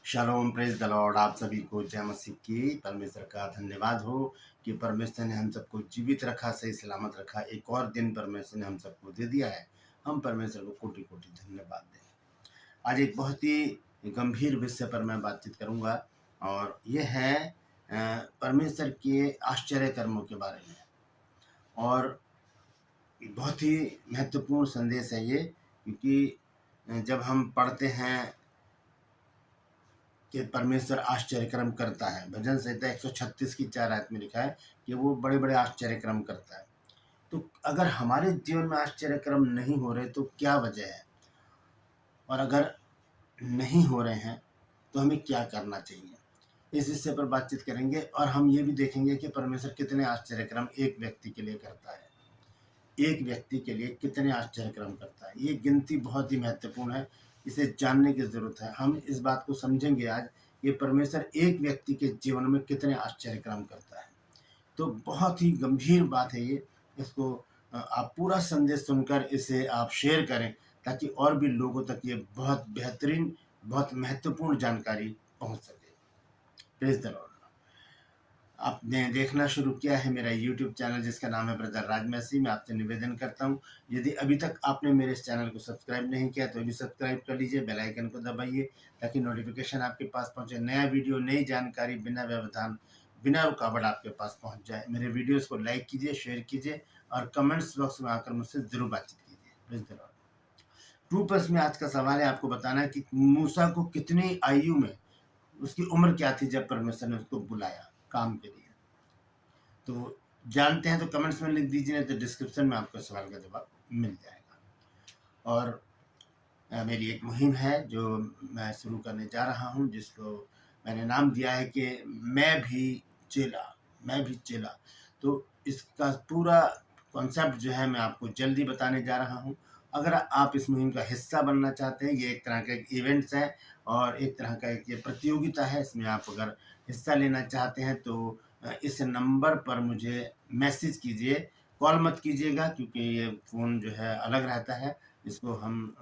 Shalom, praise the Lord. आप सभी को जय मसीह की। परमेश्वर का धन्यवाद हो कि परमेश्वर ने हम सबको जीवित रखा, सही सलामत रखा। एक और दिन परमेश्वर ने हम सबको दे दिया है। हम परमेश्वर को कोटि कोटि धन्यवाद दें। आज एक बहुत ही गंभीर विषय पर मैं बातचीत करूंगा और ये है परमेश्वर के आश्चर्य कर्मों के बारे में। और बहुत ही महत्वपूर्ण संदेश है ये, क्योंकि जब हम पढ़ते हैं कि परमेश्वर आश्चर्यक्रम करता है, भजन संहिता 136 की 4 आयत में लिखा है कि वो बड़े बड़े आश्चर्यक्रम करता है। तो अगर हमारे जीवन में आश्चर्यक्रम नहीं हो रहे तो क्या वजह है, और अगर नहीं हो रहे हैं तो हमें क्या करना चाहिए, इस विषय पर बातचीत करेंगे। और हम ये भी देखेंगे कि परमेश्वर कितने आश्चर्यक्रम एक व्यक्ति के लिए करता है। एक व्यक्ति के लिए कितने आश्चर्यक्रम करता है, ये गिनती बहुत ही महत्वपूर्ण है। इसे जानने की जरूरत है। हम इस बात को समझेंगे आज, ये परमेश्वर एक व्यक्ति के जीवन में कितने आश्चर्यक्रम करता है। तो बहुत ही गंभीर बात है ये। इसको आप पूरा संदेश सुनकर इसे आप शेयर करें, ताकि और भी लोगों तक ये बहुत बेहतरीन, बहुत महत्वपूर्ण जानकारी पहुंच सके। Praise the Lord. आपने देखना शुरू किया है मेरा यूट्यूब चैनल जिसका नाम है ब्रदर राज मसीह। मैं आपसे निवेदन करता हूं, यदि अभी तक आपने मेरे इस चैनल को सब्सक्राइब नहीं किया तो अभी सब्सक्राइब कर लीजिए, बेल आइकन को दबाइए ताकि नोटिफिकेशन आपके पास पहुंचे। नया वीडियो, नई जानकारी बिना व्यवधान, बिना रुकावट आपके पास पहुंच जाए। मेरे वीडियोज़ को लाइक कीजिए, शेयर कीजिए और कमेंट्स बॉक्स में आकर मुझसे जरूर बातचीत कीजिए। Praise the Lord. True purse में आज का सवाल है आपको बताना है कि मूसा को कितनी आयु में, उसकी उम्र क्या थी जब परमेश्वर ने उसको बुलाया काम के लिए। तो जानते हैं तो कमेंट्स में लिख दीजिए, नहीं तो डिस्क्रिप्शन में आपको सवाल का जवाब मिल जाएगा। और मेरी एक मुहिम है जो मैं शुरू करने जा रहा हूं, जिसको मैंने नाम दिया है कि मैं भी चेला, मैं भी चेला। तो इसका पूरा कॉन्सेप्ट जो है मैं आपको जल्दी बताने जा रहा हूं। अगर आप इस मुहिम का हिस्सा बनना चाहते हैं, ये एक तरह का इवेंट्स है और एक तरह का एक ये प्रतियोगिता है। इसमें आप अगर हिस्सा लेना चाहते हैं तो इस नंबर पर मुझे मैसेज कीजिए। कॉल मत कीजिएगा, क्योंकि ये फ़ोन जो है अलग रहता है, इसको हम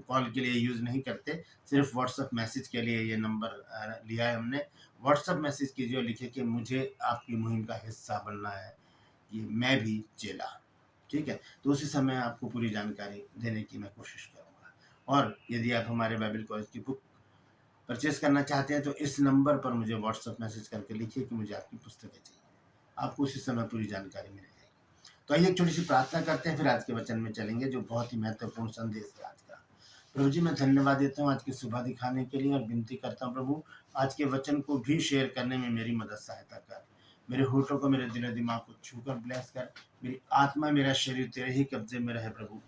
कॉल के लिए यूज़ नहीं करते, सिर्फ व्हाट्सएप मैसेज के लिए ये नंबर लिया है हमने। व्हाट्सएप मैसेज कीजिए और लिखिए कि मुझे आपकी मुहिम का हिस्सा बनना है, ये मैं भी चेला। ठीक है, तो उसी समय आपको पूरी जानकारी देने की मैं कोशिश करूँगा। और यदि आप हमारे बाइबल कॉलेज की बुक परचेस करना चाहते हैं तो इस नंबर पर मुझे व्हाट्सएप मैसेज करके लिखिए कि मुझे आपकी पुस्तकें चाहिए। आपको उसी समय पूरी जानकारी मिल जाएगी। तो आइए एक छोटी सी प्रार्थना करते हैं, फिर आज के वचन में चलेंगे जो बहुत ही महत्वपूर्ण संदेश है आज का। प्रभु जी, मैं धन्यवाद देता हूँ आज की सुबह दिखाने के लिए और विनती करता हूँ प्रभु, आज के वचन को भी शेयर करने में मेरी मदद सहायता कर। मेरे होठों को, मेरे दिल दिमाग को छूकर ब्लेस कर। मेरी आत्मा, मेरा शरीर तेरे ही कब्जे में रहे प्रभु,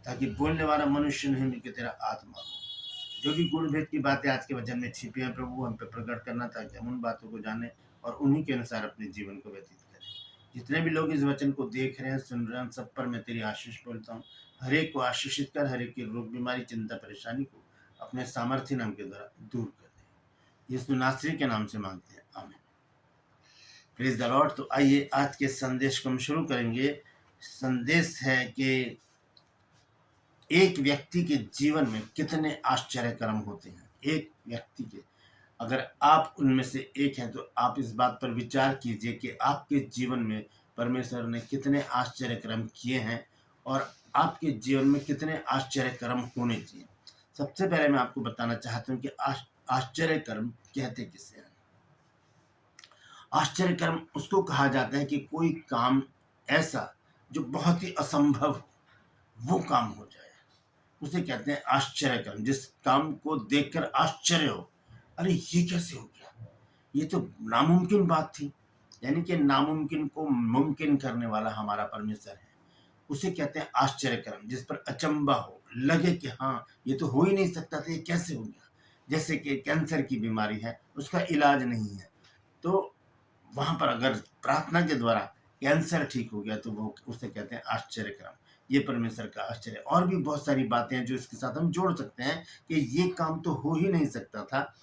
ताकि बोलने वाला मनुष्य नहीं बल्कि तेरा आत्मा हो। जो भी गुण भेद की बातें आज के वचन में छिपी हैं प्रभु, हम पे प्रकट करना ताकि हम उन बातों को जाने और उन्हीं के अनुसार अपने जीवन को व्यतीत करें। जितने भी लोग इस वचन को देख रहे हैं, सुन रहे हैं, सब पर मैं तेरी आशीष बोलता हूँ। हर एक को आशीषित कर, हर एक की रोग बीमारी, चिंता, परेशानी को अपने सामर्थ्य नाम के द्वारा दूर कर दे। यीशु नासरी के नाम से मांगते हैं, आमीन। Praise the Lord. तो आइए आज के संदेश को हम शुरू करेंगे। संदेश है कि एक व्यक्ति के जीवन में कितने आश्चर्य कर्म होते हैं। एक व्यक्ति के, अगर आप उनमें से एक हैं तो आप इस बात पर विचार कीजिए कि आपके जीवन में परमेश्वर ने कितने आश्चर्य कर्म किए हैं और आपके जीवन में कितने आश्चर्य कर्म होने चाहिए। सबसे पहले मैं आपको बताना चाहता हूँ कि आश्चर्य कर्म कहते किसे हैं। आश्चर्य कर्म उसको कहा जाता है कि कोई काम ऐसा जो बहुत ही असंभव हो, वो काम हो जाए, उसे कहते हैं आश्चर्य कर्म। जिस काम को देखकर आश्चर्य हो, अरे ये कैसे हो गया, ये तो नामुमकिन बात थी। यानी कि नामुमकिन को मुमकिन करने वाला हमारा परमेश्वर है, उसे कहते हैं आश्चर्य कर्म। जिस पर अचंबा हो, लगे कि हाँ ये तो हो ही नहीं सकता था, ये कैसे हो गया। जैसे कि कैंसर की बीमारी है, उसका इलाज नहीं है, तो वहां पर अगर प्रार्थना के द्वारा कैंसर ठीक हो गया तो वो उसे कहते हैं आश्चर्य कर्म। ये परमेश्वर का आश्चर्य। और भी बहुत सारी बातें हैं जो इसके साथ हम जोड़ सकते हैं कि ये काम तो हो ही नहीं सकता था,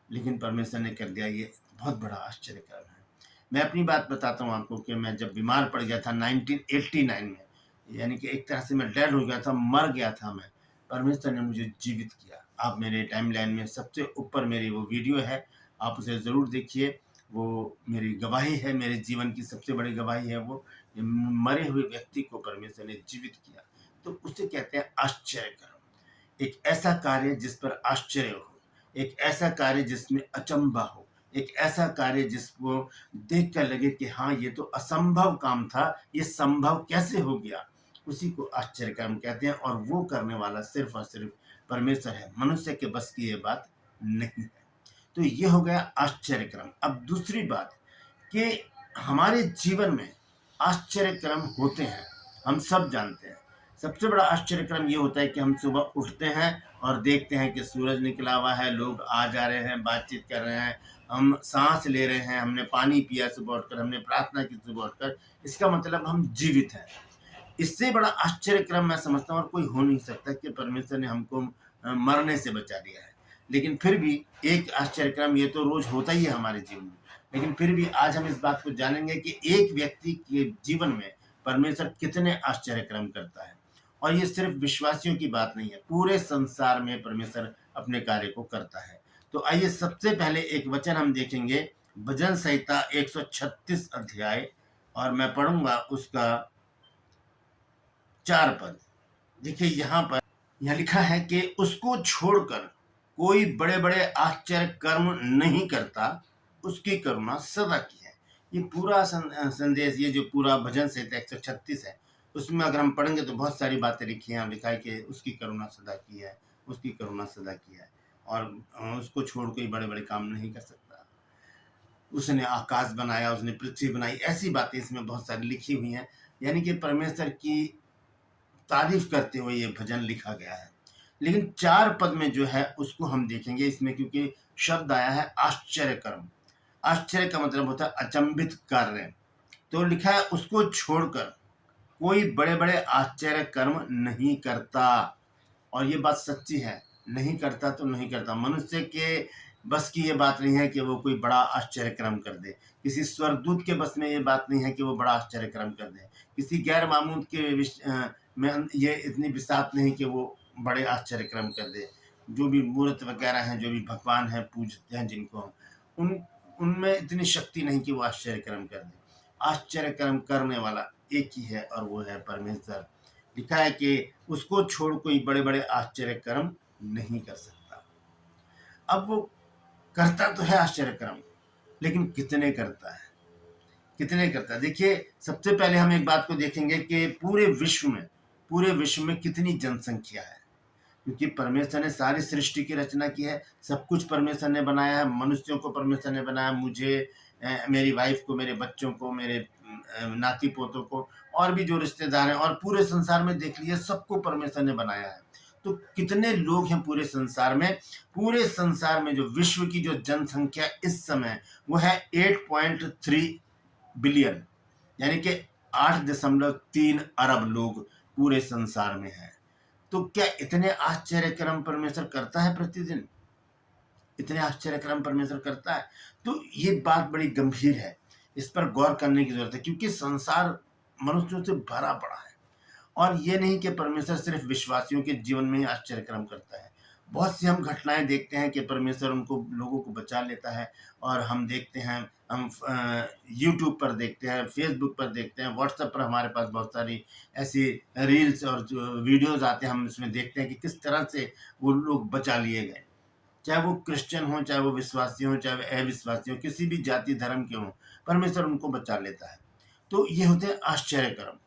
लेकिन परमेश्वर ने कर दिया, ये बहुत बड़ा आश्चर्य कर्म है। मैं अपनी बात बताता हूँ आपको कि मैं जब बीमार पड़ गया था 1989 में, यानी कि एक तरह से मैं डेड हो गया था, मर गया था मैं, परमेश्वर ने मुझे जीवित किया। आप मेरे टाइमलाइन में सबसे ऊपर मेरी वो वीडियो है, आप उसे ज़रूर देखिए। वो मेरी गवाही है, मेरे जीवन की सबसे बड़ी गवाही है वो। मरे हुए व्यक्ति को परमेश्वर ने जीवित किया, तो उसे कहते हैं आश्चर्य कर्म। एक ऐसा कार्य जिस पर आश्चर्य हो, एक ऐसा कार्य जिसमें अचंभा हो, एक ऐसा कार्य जिसको देख कर लगे कि हाँ, ये तो असंभव काम था, ये संभव कैसे हो गया, उसी को आश्चर्य कर्म कहते हैं। और वो करने वाला सिर्फ और सिर्फ परमेश्वर है, मनुष्य के बस की ये बात नहीं है। तो ये हो गया आश्चर्य क्रम। अब दूसरी बात कि हमारे जीवन में आश्चर्य क्रम होते हैं, हम सब जानते हैं। सबसे बड़ा आश्चर्य क्रम ये होता है कि हम सुबह उठते हैं और देखते हैं कि सूरज निकला हुआ है, लोग आ जा रहे हैं, बातचीत कर रहे हैं, हम सांस ले रहे हैं, हमने पानी पिया सुबह उठकर, हमने प्रार्थना की सुबह उठकर, इसका मतलब हम जीवित हैं। इससे बड़ा आश्चर्य क्रम मैं समझता हूँ और कोई हो नहीं सकता कि परमेश्वर ने हमको मरने से बचा दिया है। लेकिन फिर भी एक आश्चर्य क्रम ये तो रोज होता ही है हमारे जीवन में। लेकिन फिर भी आज हम इस बात को जानेंगे कि एक व्यक्ति के जीवन में परमेश्वर कितने आश्चर्य क्रम करता है। और ये सिर्फ विश्वासियों की बात नहीं है, पूरे संसार में परमेश्वर अपने कार्य को करता है। तो आइए सबसे पहले एक वचन हम देखेंगे, भजन संहिता 136 अध्याय, और मैं पढ़ूंगा उसका 4 पद। देखिए यहाँ लिखा है कि उसको छोड़कर कोई बड़े बड़े आश्चर्य कर्म नहीं करता, उसकी करुणा सदा की है। ये पूरा संदेश, ये जो पूरा भजन संहिता 136 है, उसमें अगर हम पढ़ेंगे तो बहुत सारी बातें लिखी हैं। लिखा है कि उसकी करुणा सदा की है, उसकी करुणा सदा की है, और उसको छोड़ कोई बड़े बड़े काम नहीं कर सकता। उसने आकाश बनाया, उसने पृथ्वी बनाई, ऐसी बातें इसमें बहुत सारी लिखी हुई हैं। यानी कि परमेश्वर की तारीफ करते हुए ये भजन लिखा गया है। लेकिन 4 पद में जो है उसको हम देखेंगे इसमें, क्योंकि शब्द आया है आश्चर्य कर्म। आश्चर्य का मतलब होता है अचंभित कार्य। तो लिखा है उसको छोड़कर कोई बड़े बड़े आश्चर्य कर्म नहीं करता। और ये बात सच्ची है, नहीं करता तो नहीं करता। मनुष्य के बस की ये बात नहीं है कि वो कोई बड़ा आश्चर्य कर्म कर दे। किसी स्वर्गदूत के बस में ये बात नहीं है कि वो बड़ा आश्चर्य कर्म कर दे। किसी गैर मामूल के में ये इतनी बिसात नहीं कि वो बड़े आश्चर्य कर्म कर दे। जो भी मूर्त वगैरह हैं, जो भी भगवान हैं, पूजते हैं जिनको हम, उन उनमें इतनी शक्ति नहीं कि वो आश्चर्य कर्म कर दे। आश्चर्य कर्म करने वाला एक ही है और वो है परमेश्वर। लिखा है कि उसको छोड़ कोई बड़े बड़े आश्चर्य कर्म नहीं कर सकता। अब वो करता तो है आश्चर्य कर्म, लेकिन कितने करता है, कितने करता है। देखिए सबसे पहले हम एक बात को देखेंगे कि पूरे विश्व में कितनी जनसंख्या है। क्योंकि परमेश्वर ने सारी सृष्टि की रचना की है, सब कुछ परमेश्वर ने बनाया है। मनुष्यों को परमेश्वर ने बनाया, मुझे, मेरी वाइफ को, मेरे बच्चों को, मेरे नाती पोतों को, और भी जो रिश्तेदार हैं, और पूरे संसार में देख लीजिए सबको परमेश्वर ने बनाया है। तो कितने लोग हैं पूरे संसार में। पूरे संसार में जो विश्व की जो जनसंख्या इस समय वो है 8.3 बिलियन, यानी कि 8.3 अरब लोग पूरे संसार में हैं। तो क्या इतने आश्चर्य कर्म परमेश्वर करता है प्रतिदिन? इतने आश्चर्य कर्म परमेश्वर करता है? तो ये बात बड़ी गंभीर है, इस पर गौर करने की जरूरत है, क्योंकि संसार मनुष्यों से भरा पड़ा है। और ये नहीं कि परमेश्वर सिर्फ विश्वासियों के जीवन में ही आश्चर्य कर्म करता है। बहुत सी हम घटनाएं देखते हैं कि परमेश्वर उनको लोगों को बचा लेता है। और हम देखते हैं, हम यूट्यूब पर देखते हैं, फेसबुक पर देखते हैं, व्हाट्सएप पर हमारे पास बहुत सारी ऐसी रील्स और जो वीडियोस आते हैं, हम उसमें देखते हैं कि किस तरह से वो लोग बचा लिए गए। चाहे वो क्रिश्चियन हो, चाहे वो विश्वासी हो, चाहे वो अविश्वासी हो, किसी भी जाति धर्म के हों, परमेश्वर उनको बचा लेता है। तो ये होते हैं आश्चर्य कर्म।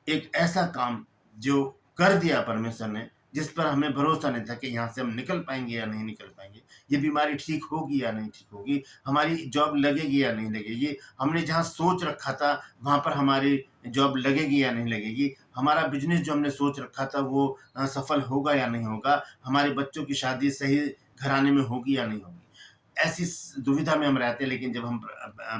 एक ऐसा काम जो कर दिया परमेश्वर ने, जिस पर हमें भरोसा नहीं था कि यहाँ से हम निकल पाएंगे या नहीं निकल पाएंगे, ये बीमारी ठीक होगी या नहीं ठीक होगी, हमारी जॉब लगेगी या नहीं लगेगी, हमने जहाँ सोच रखा था वहाँ पर हमारी जॉब लगेगी या नहीं लगेगी, हमारा बिजनेस जो हमने सोच रखा था वो सफल होगा या नहीं होगा, हमारे बच्चों की शादी सही घराने में होगी या नहीं होगी। ऐसी दुविधा में हम रहते हैं। लेकिन जब हम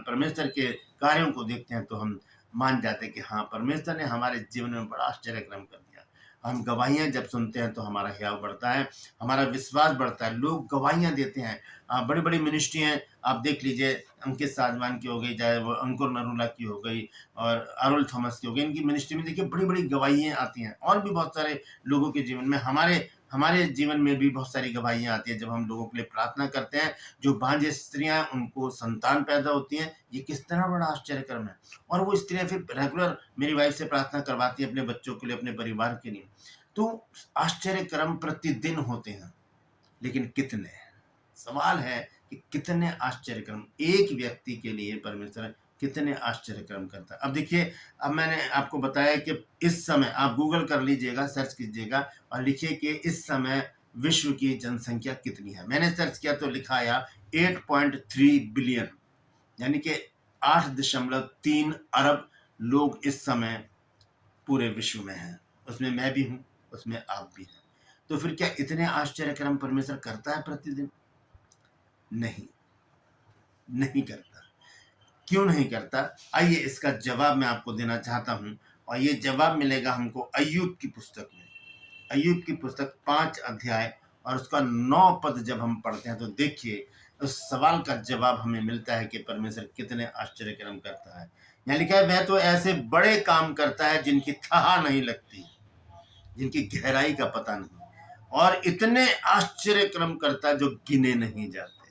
परमेश्वर के कार्यों को देखते हैं तो हम मान जाते हैं कि हाँ, परमेश्वर ने हमारे जीवन में बड़ा आश्चर्य कर्म कर दिया। हम गवाहियाँ जब सुनते हैं तो हमारा हियाव बढ़ता है, हमारा विश्वास बढ़ता है। लोग गवाहियाँ देते हैं। बड़ी बड़ी मिनिस्ट्री हैं, आप देख लीजिए, अंकित साजवान की हो गई, चाहे वो अंकुर नरूला की हो गई, और अरुल थॉमस की हो गई। इनकी मिनिस्ट्री में देखिए बड़ी बड़ी गवाहियाँ आती हैं। और भी बहुत सारे लोगों के जीवन में हमारे जीवन में भी बहुत सारी गवाहियाँ आती हैं जब हम लोगों के लिए प्रार्थना करते हैं, जो बांझ स्त्रियाँ उनको संतान पैदा होती हैं, ये किस तरह बड़ा आश्चर्यक्रम है। और वो स्त्रियाँ फिर रेगुलर मेरी वाइफ से प्रार्थना करवाती हैं अपने बच्चों के लिए, अपने परिवार के लिए। तो आश्चर्यक्रम प्रतिदिन होते हैं, लेकिन कितने? सवाल है कि कितने आश्चर्यक्रम एक व्यक्ति के लिए परमेश्वर कितने आश्चर्यक्रम करता है। अब देखिए, अब मैंने आपको बताया कि इस समय आप गूगल कर लीजिएगा, सर्च कीजिएगा और लिखिए कि इस समय विश्व की जनसंख्या कितनी है। मैंने सर्च किया तो लिखा आया 8.3 बिलियन, यानी कि 8.3 अरब लोग इस समय पूरे विश्व में हैं। उसमें मैं भी हूँ, उसमें आप भी हैं। तो फिर क्या इतने आश्चर्यक्रम परमेश्वर करता है प्रतिदिन? नहीं, नहीं करता। क्यों नहीं करता? आइए इसका जवाब मैं आपको देना चाहता हूं, और ये जवाब मिलेगा हमको अय्यूब की पुस्तक में। अय्यूब की पुस्तक 5 अध्याय और उसका 9 पद जब हम पढ़ते हैं तो देखिए उस सवाल का जवाब हमें मिलता है कि परमेश्वर कितने आश्चर्यक्रम करता है। यहाँ लिखा है, वह तो ऐसे बड़े काम करता है जिनकी थाह नहीं लगती, जिनकी गहराई का पता नहीं, और इतने आश्चर्यक्रम करता है जो गिने नहीं जाते।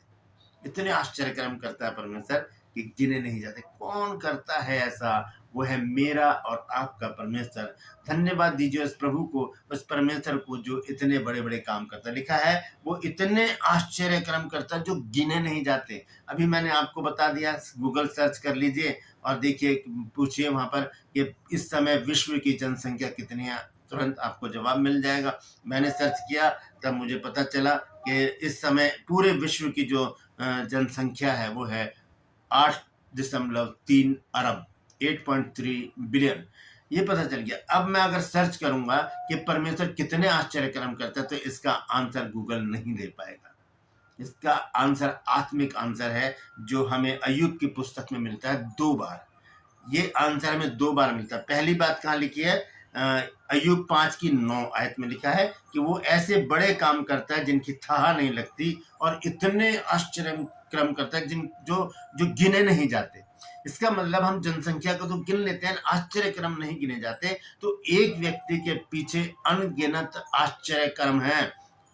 इतने आश्चर्यक्रम करता है परमेश्वर कि गिने नहीं जाते। कौन करता है ऐसा? वो है मेरा और आपका परमेश्वर। धन्यवाद दीजिए उस प्रभु को, उस परमेश्वर को जो इतने बड़े बड़े काम करता है। लिखा है वो इतने आश्चर्यक्रम करता है जो गिने नहीं जाते। अभी मैंने आपको बता दिया, गूगल सर्च कर लीजिए और देखिए, पूछिए वहां पर कि इस समय विश्व की जनसंख्या कितनी है, तुरंत आपको जवाब मिल जाएगा। मैंने सर्च किया तब मुझे पता चला कि इस समय पूरे विश्व की जो जनसंख्या है वो है 8.3 अरब, 8.3 बिलियन। ये पता चल गया। अब मैं अगर सर्च करूंगा कि परमेश्वर कितने आश्चर्यक्रम करता है तो इसका आंसर गूगल नहीं दे पाएगा। इसका आंसर आत्मिक आंसर है जो हमें अय्यूब की पुस्तक में मिलता है 2 बार। ये आंसर हमें 2 बार मिलता है। पहली बात कहाँ लिखी है? अय्यूब 5 की 9 आयत में लिखा है कि वो ऐसे बड़े काम करता है जिनकी थाह नहीं लगती, और इतने आश्चर्य क्रम करता है जिन जो जो गिने नहीं जाते। इसका मतलब हम जनसंख्या को तो गिन लेते हैं, आश्चर्य क्रम नहीं गिने जाते। तो एक व्यक्ति के पीछे अनगिनत आश्चर्य क्रम है।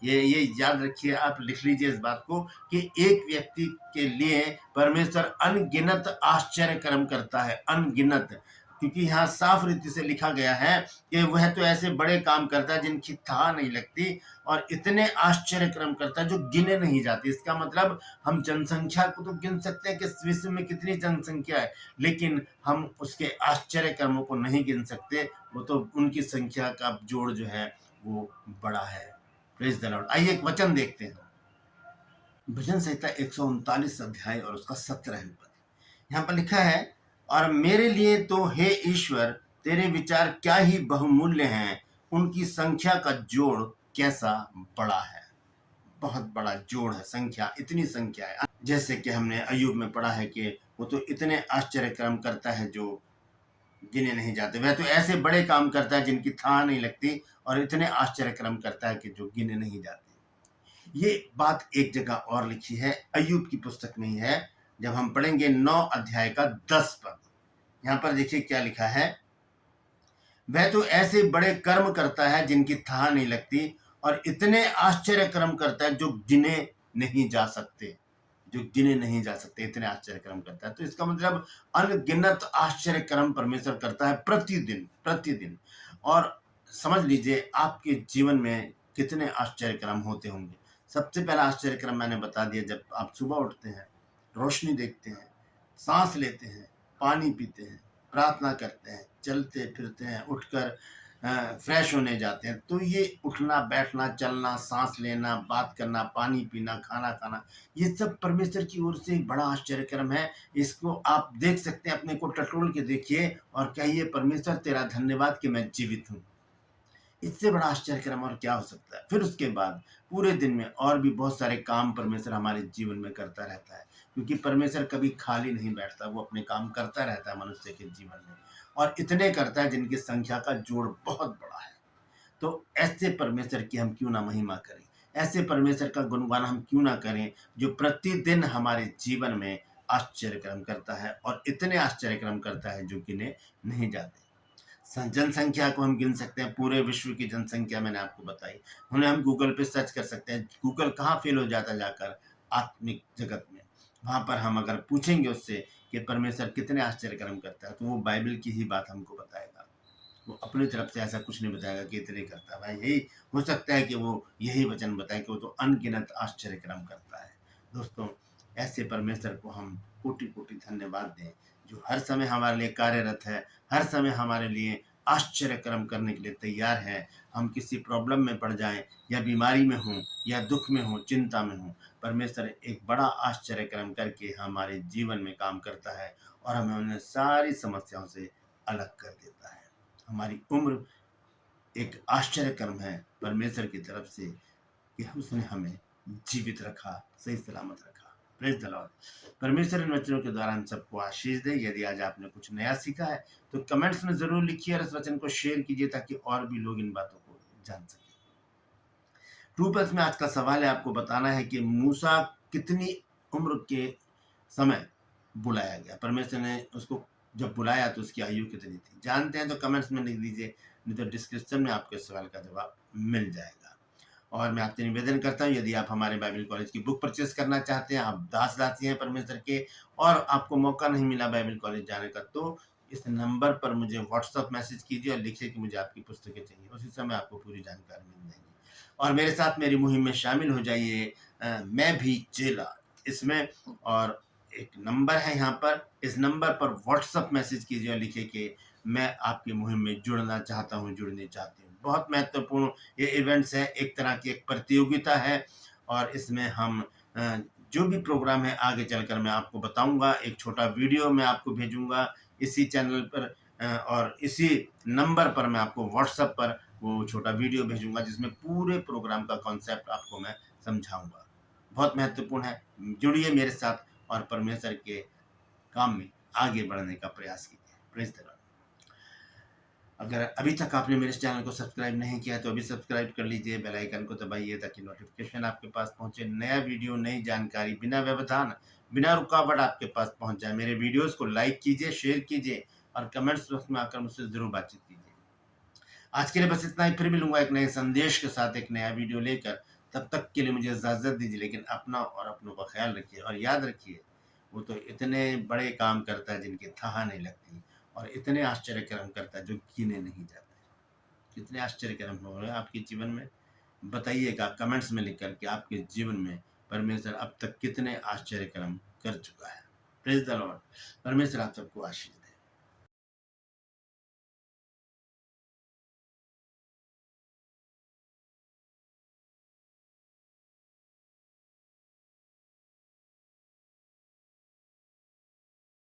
ये याद रखिए, आप लिख लीजिए इस बात को कि एक व्यक्ति के लिए परमेश्वर अनगिनत आश्चर्य कर्म करता है, अनगिनत। क्योंकि यहाँ साफ रीति से लिखा गया है कि वह तो ऐसे बड़े काम करता है जिनकी थाह नहीं लगती, और इतने आश्चर्य कर्म करता है जो गिने नहीं जाते। इसका मतलब हम जनसंख्या को तो गिन सकते हैं कि विश्व में कितनी जनसंख्या है, लेकिन हम उसके आश्चर्य कर्मों को नहीं गिन सकते। वो तो उनकी संख्या का जोड़ जो है वो बड़ा है। Praise the Lord. आइए एक वचन देखते हैं, भजन संहिता 139 अध्याय और उसका 17 पद। यहाँ पर लिखा है, और मेरे लिए तो हे ईश्वर तेरे विचार क्या ही बहुमूल्य हैं, उनकी संख्या का जोड़ कैसा बड़ा है। बहुत बड़ा जोड़ है, संख्या, इतनी संख्या है। जैसे कि हमने अय्यूब में पढ़ा है कि वो तो इतने आश्चर्य कर्म करता है जो गिने नहीं जाते। वह तो ऐसे बड़े काम करता है जिनकी थाह नहीं लगती, और इतने आश्चर्य कर्म करता है कि जो गिने नहीं जाते। ये बात एक जगह और लिखी है, अय्यूब की पुस्तक में ही है। जब हम पढ़ेंगे 9 अध्याय का 10 पद, यहाँ पर देखिए क्या लिखा है, वह तो ऐसे बड़े कर्म करता है जिनकी थाह नहीं लगती, और इतने आश्चर्य कर्म करता है जो गिने नहीं जा सकते, जो गिने नहीं जा सकते, इतने आश्चर्य कर्म करता है। तो इसका मतलब अनगिनत आश्चर्य कर्म परमेश्वर करता है प्रतिदिन, प्रतिदिन। और समझ लीजिए आपके जीवन में कितने आश्चर्य कर्म होते होंगे। सबसे पहला आश्चर्य कर्म मैंने बता दिया, जब आप सुबह उठते हैं, रोशनी देखते हैं, सांस लेते हैं, पानी पीते हैं, प्रार्थना करते हैं, चलते फिरते हैं, उठकर फ्रेश होने जाते हैं। तो ये उठना, बैठना, चलना, सांस लेना, बात करना, पानी पीना, खाना खाना, ये सब परमेश्वर की ओर से बड़ा आश्चर्यक्रम है। इसको आप देख सकते हैं, अपने को टटोल के देखिए और कहिए, परमेश्वर तेरा धन्यवाद कि मैं जीवित हूँ। इससे बड़ा आश्चर्यक्रम और क्या हो सकता है। फिर उसके बाद पूरे दिन में और भी बहुत सारे काम परमेश्वर हमारे जीवन में करता रहता है, क्योंकि परमेश्वर कभी खाली नहीं बैठता, वो अपने काम करता रहता है मनुष्य के जीवन में, और इतने करता है जिनकी संख्या का जोड़ बहुत बड़ा है। तो ऐसे परमेश्वर की हम क्यों ना महिमा करें, ऐसे परमेश्वर का गुणगान हम क्यों ना करें, जो प्रतिदिन हमारे जीवन में आश्चर्यक्रम करता है, और इतने आश्चर्यक्रम करता है जो गिने नहीं जाते। जनसंख्या को हम गिन सकते हैं, पूरे विश्व की जनसंख्या मैंने आपको बताई। उन्हें हम गूगल पे सर्च कर सकते हैं। गूगल कहाँ फेल हो जाता है जाकर, आत्मिक जगत में। वहाँ पर हम अगर पूछेंगे उससे कि परमेश्वर कितने आश्चर्य कर्म करता है, तो वो बाइबल की ही बात हमको बताएगा। वो अपनी तरफ से ऐसा कुछ नहीं बताएगा कि इतने करता है। भाई यही हो सकता है कि वो यही वचन बताए कि वो तो अनगिनत आश्चर्य कर्म करता है। दोस्तों, ऐसे परमेश्वर को हम कोटि कोटि धन्यवाद दें, जो हर समय हमारे लिए कार्यरत है, हर समय हमारे लिए आश्चर्य कर्म करने के लिए तैयार है। हम किसी प्रॉब्लम में पड़ जाएं, या बीमारी में हों, या दुख में हों, चिंता में हों, परमेश्वर एक बड़ा आश्चर्य कर्म करके हमारे जीवन में काम करता है और हमें उन्हें सारी समस्याओं से अलग कर देता है। हमारी उम्र एक आश्चर्य कर्म है परमेश्वर की तरफ से कि उसने हमें जीवित रखा, सही सलामत रखा। Praise the Lord. परमेश्वर इन वचनों के द्वारा हम सबको आशीष दे। यदि आज आपने कुछ नया सीखा है तो कमेंट्स में जरूर लिखिए और इस वचन को शेयर कीजिए ताकि और भी लोग इन बातों को जान सकें। ट्रू प्लस में आज का सवाल है, आपको बताना है कि मूसा कितनी उम्र के समय बुलाया गया, परमेश्वर ने उसको जब बुलाया तो उसकी आयु कितनी थी। जानते हैं तो कमेंट्स में लिख दीजिए, नहीं तो डिस्क्रिप्शन में आपके सवाल का जवाब मिल जाएगा। और मैं आपसे निवेदन करता हूँ, यदि आप हमारे बाइबल कॉलेज की बुक परचेस करना चाहते हैं, आप दास दासी हैं परमेश्वर के और आपको मौका नहीं मिला बाइबल कॉलेज जाने का, तो इस नंबर पर मुझे व्हाट्सएप मैसेज कीजिए और लिखिए कि मुझे आपकी पुस्तकें चाहिए। उसी समय आपको पूरी जानकारी मिल जाएगी और मेरे साथ मेरी मुहिम में शामिल हो जाइए। मैं भी चेला इसमें, और एक नंबर है यहाँ पर, इस नंबर पर व्हाट्सएप मैसेज कीजिए और लिखिए कि मैं आपकी मुहिम में जुड़ना चाहता हूँ, जुड़नी चाहती हूँ। बहुत महत्वपूर्ण ये इवेंट्स है, एक तरह की एक प्रतियोगिता है और इसमें हम जो भी प्रोग्राम है आगे चलकर मैं आपको बताऊंगा। एक छोटा वीडियो मैं आपको भेजूंगा इसी चैनल पर और इसी नंबर पर मैं आपको व्हाट्सएप पर वो छोटा वीडियो भेजूंगा जिसमें पूरे प्रोग्राम का कॉन्सेप्ट आपको मैं समझाऊंगा। बहुत महत्वपूर्ण है, जुड़िए मेरे साथ और परमेश्वर के काम में आगे बढ़ने का प्रयास कीजिए। Praise the Lord. अगर अभी तक आपने मेरे चैनल को सब्सक्राइब नहीं किया तो अभी सब्सक्राइब कर लीजिए, बेल आइकन को दबाइए ताकि नोटिफिकेशन आपके पास पहुंचे। नया वीडियो, नई जानकारी बिना व्यवधान, बिना रुकावट आपके पास पहुंच जाए। मेरे वीडियोस को लाइक कीजिए, शेयर कीजिए और कमेंट्स बॉक्स में आकर मुझसे जरूर बातचीत कीजिए। आज के लिए बस इतना ही, फिर मिलूंगा एक नए संदेश के साथ, एक नया वीडियो लेकर। तब तक के लिए मुझे इजाजत दीजिए, लेकिन अपना और अपनों का ख्याल रखिए और याद रखिए वो तो इतने बड़े काम करता है जिनकी थाह नहीं लगती और इतने आश्चर्य कर्म करता है जो गिने नहीं जाते। कितने आश्चर्य कर्म हो रहे हैं आपके जीवन में, बताइएगा कमेंट्स में लिख करके आपके जीवन में परमेश्वर अब तक कितने आश्चर्य कर्म कर चुका है। Praise the Lord. परमेश्वर आप सबको आशीष